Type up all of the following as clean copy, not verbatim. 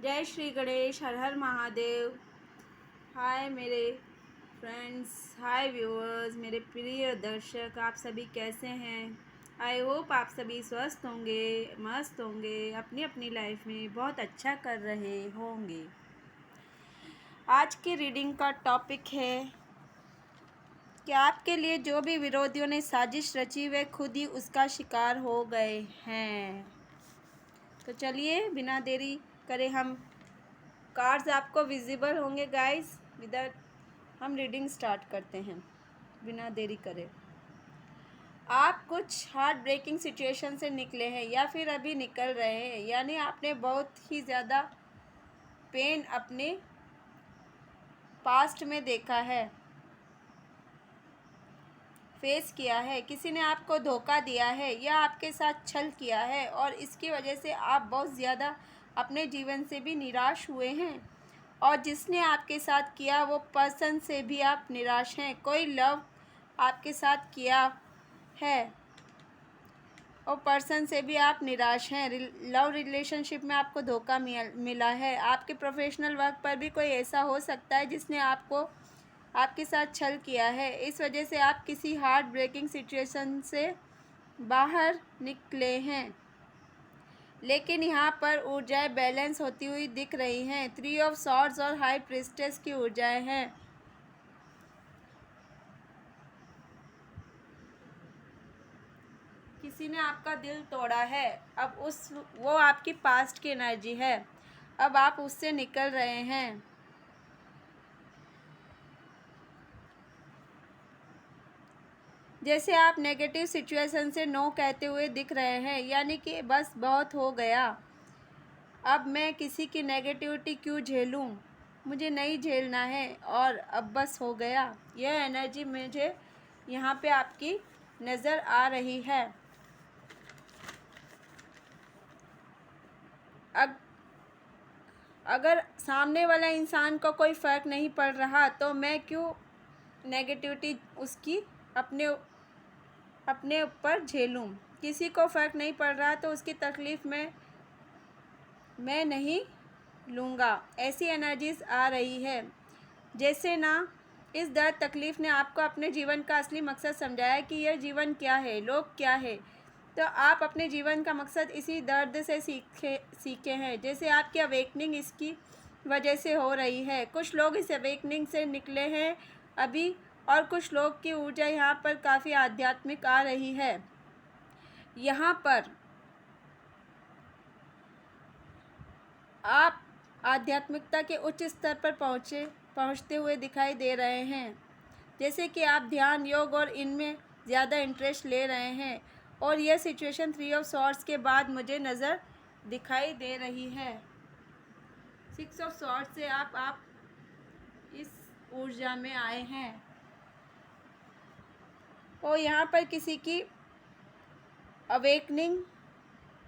जय श्री गणेश, हर हर महादेव। हाय मेरे फ्रेंड्स, हाय व्यूअर्स, मेरे प्रिय दर्शक, आप सभी कैसे हैं? आई होप आप सभी स्वस्थ होंगे, मस्त होंगे, अपनी अपनी लाइफ में बहुत अच्छा कर रहे होंगे। आज की रीडिंग का टॉपिक है कि आपके लिए जो भी विरोधियों ने साजिश रची वे खुद ही उसका शिकार हो गए हैं। तो चलिए बिना देरी करे हम कार्ड्स आपको विजिबल होंगे गाइस। विदाउट हम रीडिंग स्टार्ट करते हैं बिना देरी करे। आप कुछ हार्ट ब्रेकिंग सिचुएशन से निकले हैं या फिर अभी निकल रहे हैं, यानी आपने बहुत ही ज़्यादा पेन अपने पास्ट में देखा है, फेस किया है। किसी ने आपको धोखा दिया है या आपके साथ छल किया है और इसकी वजह से आप बहुत ज़्यादा अपने जीवन से भी निराश हुए हैं। और जिसने आपके साथ किया वो पर्सन से भी आप निराश हैं। कोई लव आपके साथ किया है और पर्सन से भी आप निराश हैं। लव रिलेशनशिप में आपको धोखा मिला है। आपके प्रोफेशनल वर्क पर भी कोई ऐसा हो सकता है जिसने आपके साथ छल किया है। इस वजह से आप किसी हार्ट ब्रेकिंग सिचुएशन से बाहर निकले हैं, लेकिन यहाँ पर ऊर्जाएं बैलेंस होती हुई दिख रही हैं। 3 ऑफ सॉर्ड्स और हाई प्रिस्टेस की ऊर्जाएं हैं। किसी ने आपका दिल तोड़ा है। अब वो आपकी पास्ट की एनर्जी है। अब आप उससे निकल रहे हैं। जैसे आप नेगेटिव सिचुएशन से नो कहते हुए दिख रहे हैं, यानी कि बस बहुत हो गया, अब मैं किसी की नेगेटिविटी क्यों झेलूं, मुझे नहीं झेलना है और अब बस हो गया। यह एनर्जी मुझे यहाँ पे आपकी नज़र आ रही है। अगर सामने वाला इंसान को कोई फ़र्क नहीं पड़ रहा तो मैं क्यों नेगेटिविटी उसकी अपने ऊपर झेलूं। किसी को फ़र्क नहीं पड़ रहा तो उसकी तकलीफ़ मैं नहीं लूँगा। ऐसी एनर्जीज आ रही है जैसे ना इस दर्द तकलीफ़ ने आपको अपने जीवन का असली मकसद समझाया कि यह जीवन क्या है, लोग क्या है। तो आप अपने जीवन का मकसद इसी दर्द से सीखे हैं। जैसे आपकी अवेकनिंग इसकी वजह से हो रही है। कुछ लोग इस अवेकनिंग से निकले हैं अभी, और कुछ लोग की ऊर्जा यहाँ पर काफ़ी आध्यात्मिक आ रही है। यहाँ पर आप आध्यात्मिकता के उच्च स्तर पर पहुँचते हुए दिखाई दे रहे हैं। जैसे कि आप ध्यान, योग और इनमें ज़्यादा इंटरेस्ट ले रहे हैं। और यह सिचुएशन 3 ऑफ सॉर्ड्स के बाद मुझे नज़र दिखाई दे रही है। 6 ऑफ सॉर्ड्स से आप इस ऊर्जा में आए हैं। और यहाँ पर किसी की अवेकनिंग,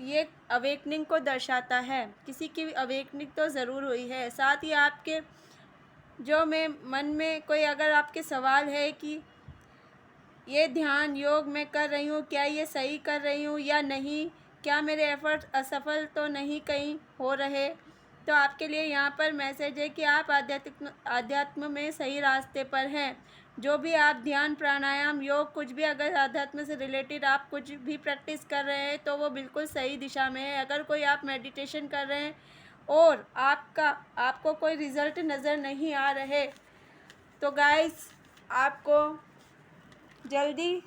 ये अवेकनिंग को दर्शाता है। किसी की अवेकनिंग तो ज़रूर हुई है। साथ ही आपके जो मन में कोई अगर आपके सवाल है कि ये ध्यान योग मैं कर रही हूँ, क्या ये सही कर रही हूँ या नहीं, क्या मेरे एफर्ट असफल तो नहीं कहीं हो रहे, तो आपके लिए यहाँ पर मैसेज है कि आप आध्यात्म में सही रास्ते पर हैं। जो भी आप ध्यान, प्राणायाम, योग, कुछ भी अगर आध्यात्म से रिलेटेड आप कुछ भी प्रैक्टिस कर रहे हैं तो वो बिल्कुल सही दिशा में है। अगर कोई आप मेडिटेशन कर रहे हैं और आपको कोई रिज़ल्ट नज़र नहीं आ रहे तो गाइस आपको जल्दी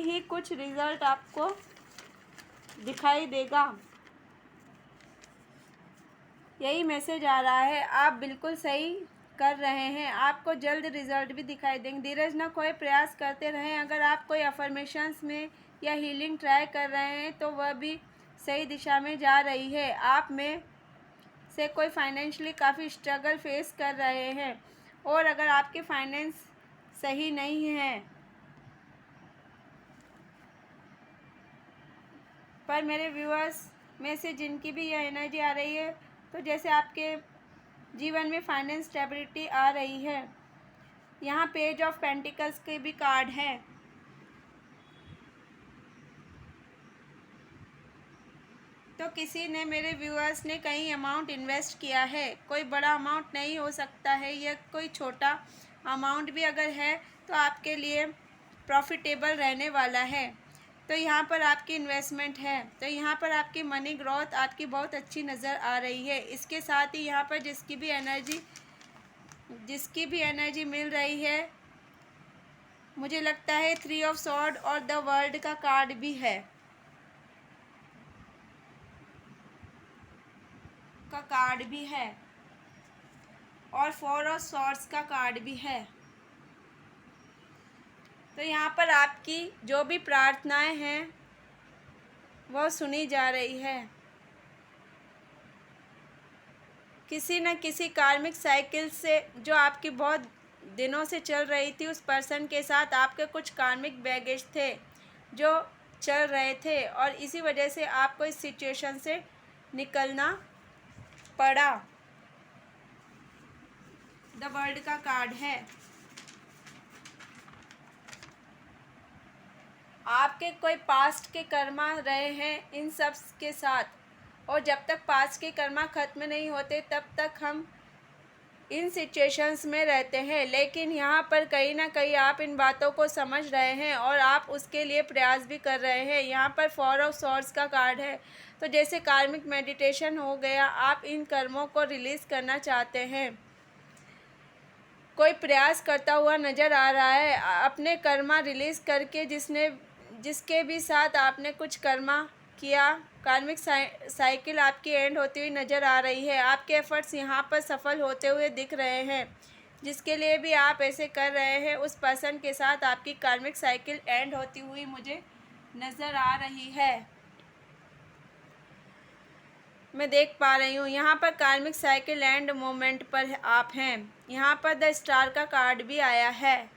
ही कुछ रिज़ल्ट आपको दिखाई देगा। यही मैसेज आ रहा है। आप बिल्कुल सही कर रहे हैं, आपको जल्द रिज़ल्ट भी दिखाई देंगे। धीरज न खोए, प्रयास करते रहें। अगर आप कोई अफर्मेशंस में या हीलिंग ट्राई कर रहे हैं तो वह भी सही दिशा में जा रही है। आप में से कोई फाइनेंशियली काफ़ी स्ट्रगल फेस कर रहे हैं और अगर आपके फाइनेंस सही नहीं है पर मेरे व्यूअर्स में से जिनकी भी यह एनर्जी आ रही है, तो जैसे आपके जीवन में फाइनेंस स्टेबिलिटी आ रही है। यहाँ पेज ऑफ पेंटिकल्स के भी कार्ड हैं। . तो किसी ने, मेरे व्यूअर्स ने कहीं अमाउंट इन्वेस्ट किया है। कोई बड़ा अमाउंट नहीं हो सकता है, या कोई छोटा अमाउंट भी अगर है तो आपके लिए प्रॉफिटेबल रहने वाला है। तो यहाँ पर आपकी इन्वेस्टमेंट है, तो यहाँ पर आपकी मनी ग्रोथ आपकी बहुत अच्छी नज़र आ रही है। इसके साथ ही यहाँ पर जिसकी भी एनर्जी मिल रही है, मुझे लगता है 3 ऑफ सॉर्ड और द वर्ल्ड का कार्ड भी है, और 4 ऑफ सॉर्ड्स का कार्ड भी है। तो यहाँ पर आपकी जो भी प्रार्थनाएं हैं वो सुनी जा रही है। किसी न किसी कार्मिक साइकिल से जो आपकी बहुत दिनों से चल रही थी, उस पर्सन के साथ आपके कुछ कार्मिक बैगेज थे जो चल रहे थे, और इसी वजह से आपको इस सिचुएशन से निकलना पड़ा। द वर्ल्ड का कार्ड है। आपके कोई पास्ट के कर्मा रहे हैं इन सब के साथ, और जब तक पास्ट के कर्मा ख़त्म नहीं होते तब तक हम इन सिचुएशंस में रहते हैं। लेकिन यहाँ पर कहीं ना कहीं आप इन बातों को समझ रहे हैं और आप उसके लिए प्रयास भी कर रहे हैं। यहाँ पर 4 ऑफ सॉर्ड्स का कार्ड है, तो जैसे कार्मिक मेडिटेशन हो गया, आप इन कर्मों को रिलीज़ करना चाहते हैं। कोई प्रयास करता हुआ नज़र आ रहा है अपने कर्मा रिलीज़ करके, जिसके भी साथ आपने कुछ कर्मा किया। कार्मिक साइकिल आपकी एंड होती हुई नज़र आ रही है। आपके एफर्ट्स यहाँ पर सफल होते हुए दिख रहे हैं। जिसके लिए भी आप ऐसे कर रहे हैं, उस पर्सन के साथ आपकी कार्मिक साइकिल एंड होती हुई मुझे नज़र आ रही है। मैं देख पा रही हूँ यहाँ पर कार्मिक साइकिल एंड मोमेंट पर आप हैं। यहाँ पर द स्टार का कार्ड भी आया है।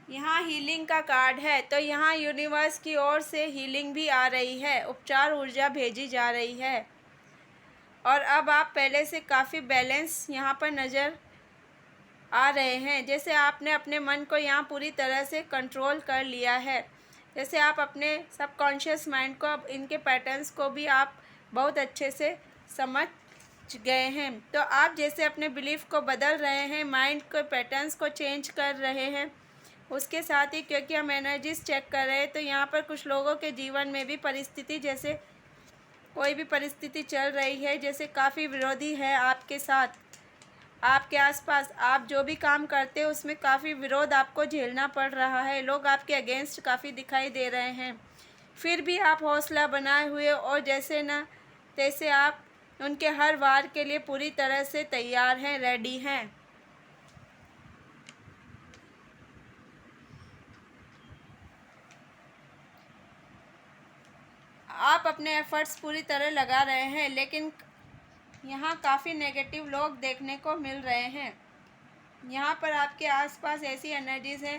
यहाँ हीलिंग का कार्ड है, तो यहाँ यूनिवर्स की ओर से हीलिंग भी आ रही है, उपचार ऊर्जा भेजी जा रही है, और अब आप पहले से काफ़ी बैलेंस यहाँ पर नज़र आ रहे हैं। जैसे आपने अपने मन को यहाँ पूरी तरह से कंट्रोल कर लिया है। जैसे आप अपने सबकॉन्शियस माइंड को, अब इनके पैटर्न्स को भी आप बहुत अच्छे से समझ गए हैं। तो आप जैसे अपने बिलीफ को बदल रहे हैं, माइंड के पैटर्न्स को चेंज कर रहे हैं, उसके साथ ही क्योंकि हम एनर्जीज चेक कर रहे हैं, तो यहाँ पर कुछ लोगों के जीवन में भी परिस्थिति, जैसे कोई भी परिस्थिति चल रही है, जैसे काफ़ी विरोधी है आपके साथ, आपके आसपास, आप जो भी काम करते हो उसमें काफ़ी विरोध आपको झेलना पड़ रहा है। लोग आपके अगेंस्ट काफ़ी दिखाई दे रहे हैं, फिर भी आप हौसला बनाए हुए और जैसे न तैसे आप उनके हर वार के लिए पूरी तरह से तैयार हैं, रेडी हैं। आप अपने एफर्ट्स पूरी तरह लगा रहे हैं, लेकिन यहाँ काफ़ी नेगेटिव लोग देखने को मिल रहे हैं। यहाँ पर आपके आसपास ऐसी एनर्जीज हैं,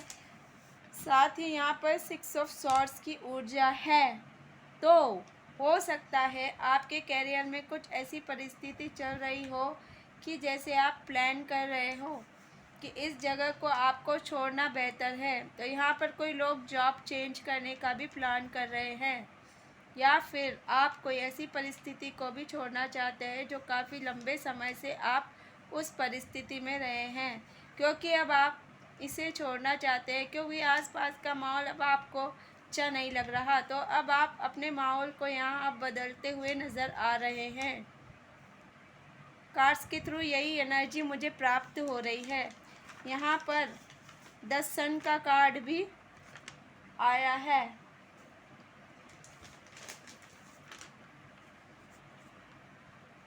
साथ ही यहाँ पर 6 ऑफ सॉर्ड्स की ऊर्जा है। तो हो सकता है आपके कैरियर में कुछ ऐसी परिस्थिति चल रही हो कि जैसे आप प्लान कर रहे हो कि इस जगह को आपको छोड़ना बेहतर है। तो यहाँ पर कोई लोग जॉब चेंज करने का भी प्लान कर रहे हैं, या फिर आप कोई ऐसी परिस्थिति को भी छोड़ना चाहते हैं जो काफ़ी लंबे समय से आप उस परिस्थिति में रहे हैं, क्योंकि अब आप इसे छोड़ना चाहते हैं, क्योंकि आसपास का माहौल अब आपको अच्छा नहीं लग रहा। तो अब आप अपने माहौल को यहाँ अब बदलते हुए नज़र आ रहे हैं। कार्ड्स के थ्रू यही एनर्जी मुझे प्राप्त हो रही है। यहाँ पर 10 सन का कार्ड भी आया है।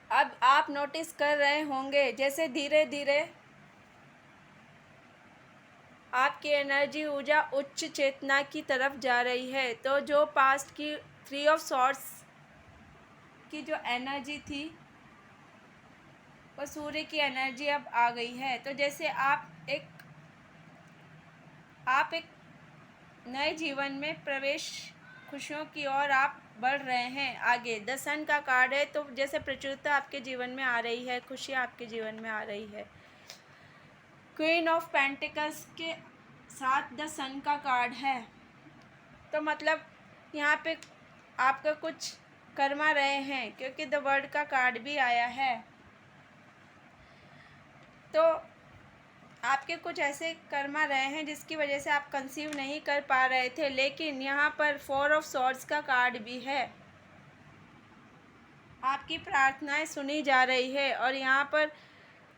अब आप नोटिस कर रहे होंगे जैसे धीरे धीरे आपकी एनर्जी ऊर्जा उच्च चेतना की तरफ जा रही है। तो जो पास्ट की 3 ऑफ सॉर्ड्स की जो एनर्जी थी, वो सूर्य की एनर्जी अब आ गई है। तो जैसे आप एक नए जीवन में प्रवेश, खुशियों की ओर आप बढ़ रहे हैं आगे। द सन का कार्ड है, तो जैसे प्रचुरता आपके जीवन में आ रही है, खुशियाँ आपके जीवन में आ रही है। क्वीन ऑफ पेंटिकल्स के साथ द सन का कार्ड है, तो मतलब यहाँ पे आपका कुछ कर्मा रहे हैं, क्योंकि द वर्ल्ड का कार्ड भी आया है। तो आपके कुछ ऐसे कर्मा रहे हैं जिसकी वजह से आप कंसीव नहीं कर पा रहे थे, लेकिन यहाँ पर 4 ऑफ सॉर्ड्स का कार्ड भी है। आपकी प्रार्थनाएं सुनी जा रही है और यहाँ पर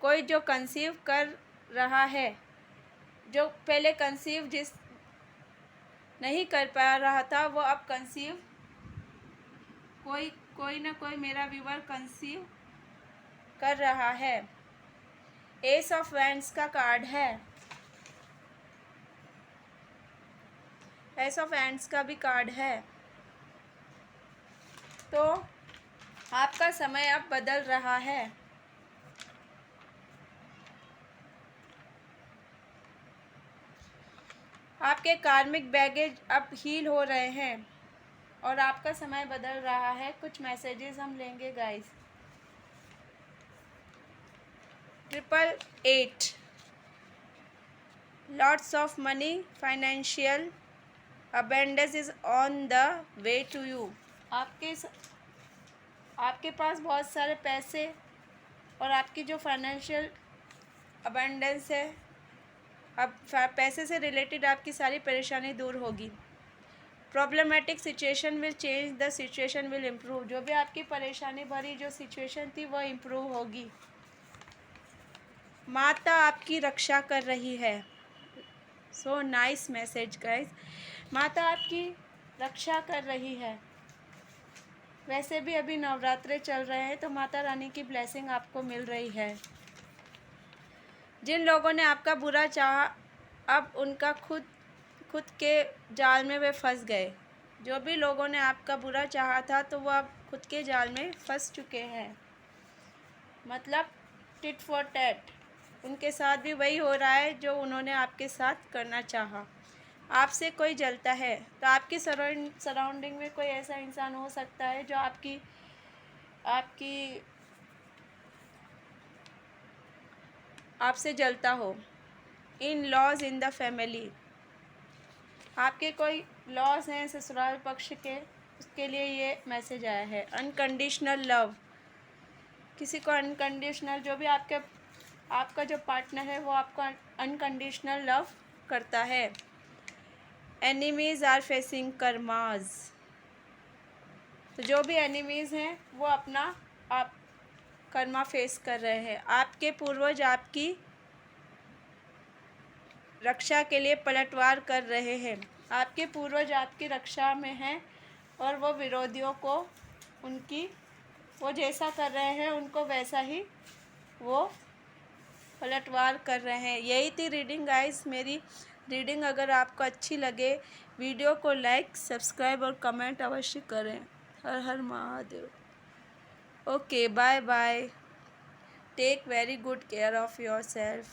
कोई जो कंसीव कर रहा है, जो पहले कंसीव जिस नहीं कर पा रहा था, वो अब कंसीव कोई ना कोई मेरा व्यूअर कंसीव कर रहा है। एस ऑफ वैंड्स का कार्ड है। एस ऑफ वैंड्स का भी कार्ड है। तो आपका समय अब बदल रहा है। आपके कार्मिक बैगेज अब हील हो रहे हैं और आपका समय बदल रहा है। कुछ मैसेजेस हम लेंगे guys. 888 lots of money, financial abundance is on the way to you. आपके पास बहुत सारे पैसे और आपकी जो फाइनेंशियल अबेंडेंस है, अब पैसे से रिलेटेड आपकी सारी परेशानी दूर होगी। Problematic situation will change, the situation will improve. जो भी आपकी परेशानी भरी जो सिचुएशन थी वो इम्प्रूव होगी। माता आपकी रक्षा कर रही है। So nice message guys. माता आपकी रक्षा कर रही है। वैसे भी अभी नवरात्रे चल रहे हैं, तो माता रानी की ब्लेसिंग आपको मिल रही है। जिन लोगों ने आपका बुरा चाहा, अब उनका खुद के जाल में वे फंस गए। जो भी लोगों ने आपका बुरा चाहा था, तो वो अब खुद के जाल में फंस चुके हैं। मतलब टिट फॉर टैट, उनके साथ भी वही हो रहा है जो उन्होंने आपके साथ करना चाहा। आपसे कोई जलता है, तो आपकी सराउंडिंग में कोई ऐसा इंसान हो सकता है जो आपसे जलता हो। In laws in the family, आपके कोई लॉज हैं ससुराल पक्ष के, उसके लिए ये मैसेज आया है। अनकंडीशनल लव, किसी को अनकंडीशनल, जो भी आपका जो पार्टनर है वो आपको अनकंडीशनल लव करता है। एनिमीज़ आर फेसिंग कर्माज, तो जो भी एनिमीज़ हैं वो अपना आप कर्मा फेस कर रहे हैं। आपके पूर्वज आपकी रक्षा के लिए पलटवार कर रहे हैं। आपके पूर्वज आपकी रक्षा में हैं और वो विरोधियों को वो जैसा कर रहे हैं उनको वैसा ही वो पलटवार कर रहे हैं। यही थी रीडिंग गाइस। मेरी रीडिंग अगर आपको अच्छी लगे, वीडियो को लाइक, सब्सक्राइब और कमेंट अवश्य करें। हर हर Mahadev. Okay, bye bye. Take very good care of your self.